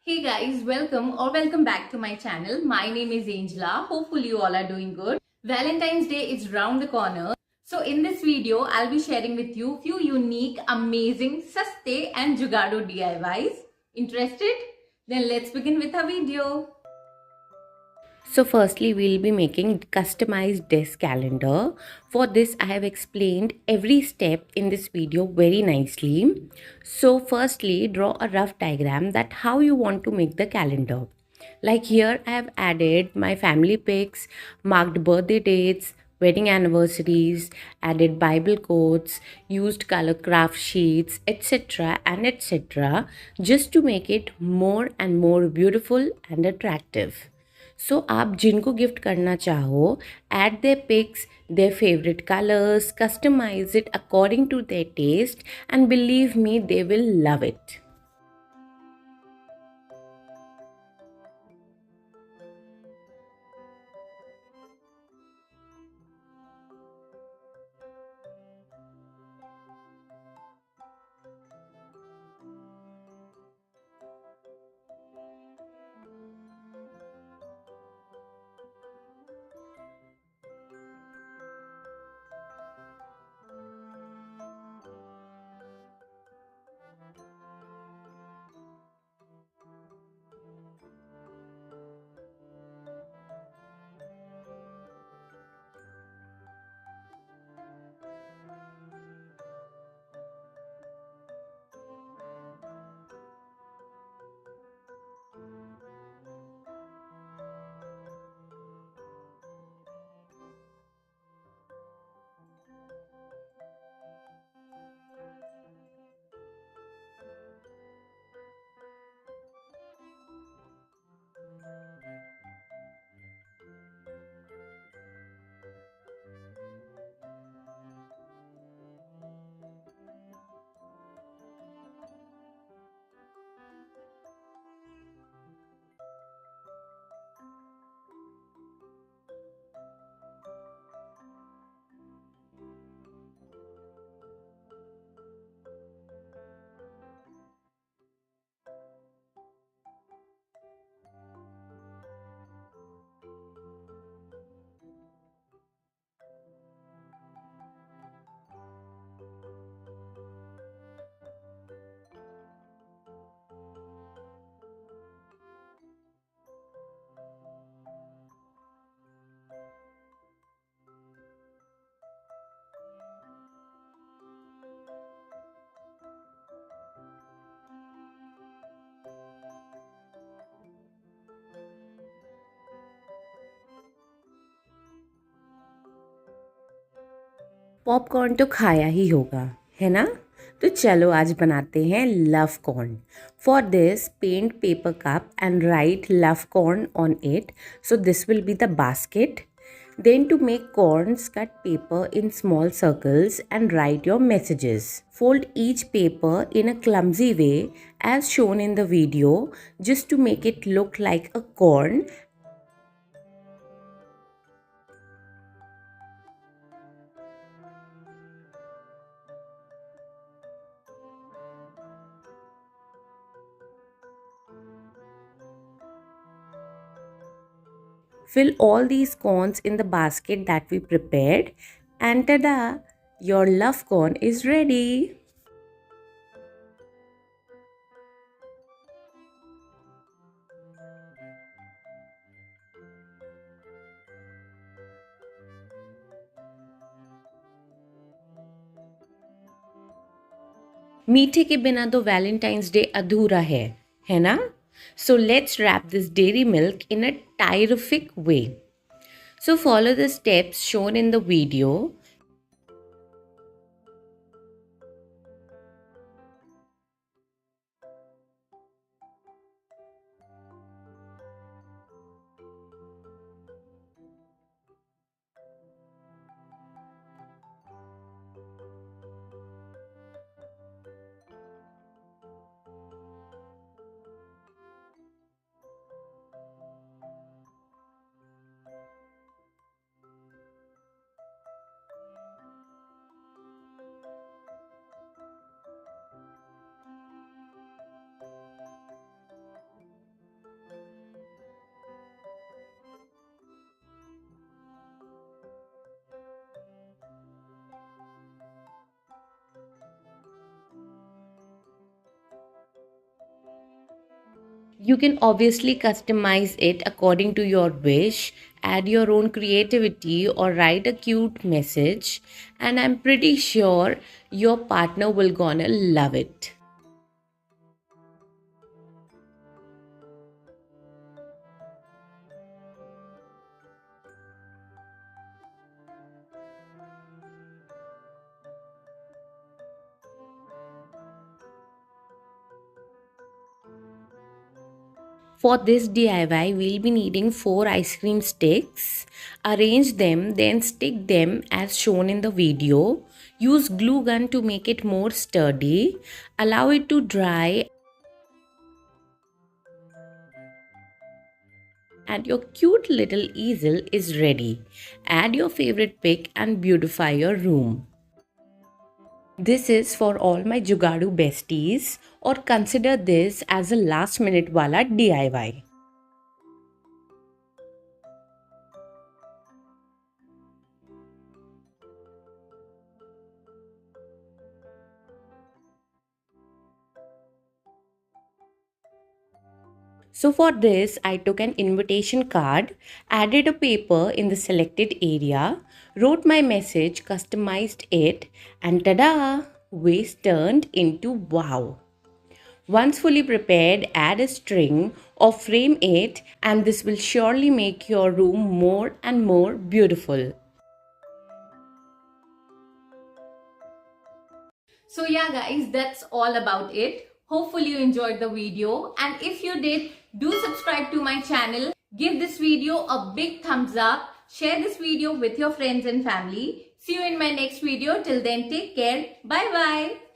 Hey guys, welcome back to my channel. My name is Angela. Hopefully you all are doing good. Valentine's Day is round the corner. So in this video, I'll be sharing with you few unique, amazing, saste and jugado DIYs. Interested? Then let's begin with our video. So firstly, we'll be making customized desk calendar. For this, I have explained every step in this video very nicely. So firstly, draw a rough diagram that how you want to make the calendar. Like here, I have added my family pics, marked birthday dates, wedding anniversaries, added Bible quotes, used color craft sheets, etc. and etc. just to make it more and more beautiful and attractive. सो आप जिनको gift करना चाहो add their picks their favorite colors, customize it according to their taste, and believe me, they will love it. Popcorn तो खाया ही होगा, है ना? तो चलो आज बनाते हैं love corn. For this paint paper cup and write love corn on it. So this will be the basket. Then to make corns, cut paper in small circles and write your messages. Fold each paper in a clumsy way as shown in the video just to make it look like a corn. Fill all these corns in the basket that we prepared, and tada! Your love corn is ready. मीठे के बिना तो Valentine's day अधूरा है ना? So let's wrap this dairy milk in a terrific way. So follow the steps shown in the video. You can obviously customize it according to your wish, add your own creativity, or write a cute message, and I'm pretty sure your partner will gonna love it. For this DIY, we'll be needing 4 ice cream sticks. Arrange them, then stick them as shown in the video. Use glue gun to make it more sturdy. Allow it to dry and your cute little easel is ready. Add your favorite pic and beautify your room. This is for all my Jugadu besties, or consider this as a last minute wala DIY. So for this, I took an invitation card, added a paper in the selected area, wrote my message, customized it, and tada! Vase turned into wow. Once fully prepared, add a string or frame it, and this will surely make your room more and more beautiful. So yeah guys, that's all about it. Hopefully you enjoyed the video, and if you did, do subscribe to my channel. Give this video a big thumbs up. Share this video with your friends and family. See you in my next video. Till then, take care. Bye bye.